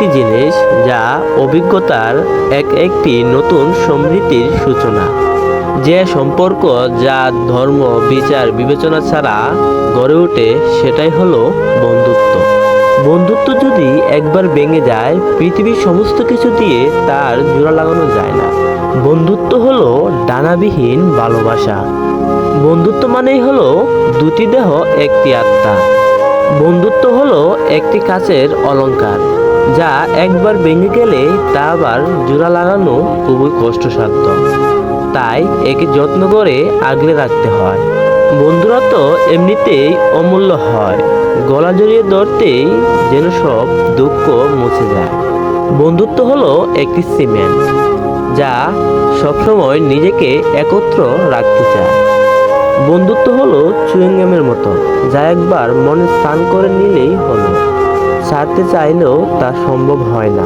একটি জিনিস যা অভিজ্ঞতার একটি নতুন সমৃদ্ধির সূচনা। যে সম্পর্ক যা ধর্ম, বিচার, বিবেচনা ছাড়া গড়ে ওঠে সেটাই হলো বন্ধুত্ব। বন্ধুত্ব যদি একবার ভেঙে যায়, পৃথিবীর সমস্ত কিছু দিয়ে তার জোড়া লাগানো যায় না। বন্ধুত্ব হলো ডানাবিহীন ভালোবাসা। বন্ধুত্ব মানেই হলো দুটি দেহ একটি আত্মা। বন্ধুত্ব হলো একটি কাচের অলংকার, যা একবার ভেঙে গেলে তা আবার জোড়া লাগানো খুবই কষ্টসাধ্য। তাই একে যত্ন করে আগলে রাখতে হয়। বন্ধুরা তো এমনিতেই অমূল্য হয়, গলা জড়িয়ে ধরতেই যেন সব দুঃখ মুছে যায়। বন্ধুত্ব হলো একটি সিমেন্ট, যা সবসময় নিজেকে একত্র রাখতে চায়। বন্ধুত্ব হলো চুইংগামের মতো, যা একবার মনে স্থান করে নিলেই হলো, ছাড়তে চাইলেও তা সম্ভব হয় না।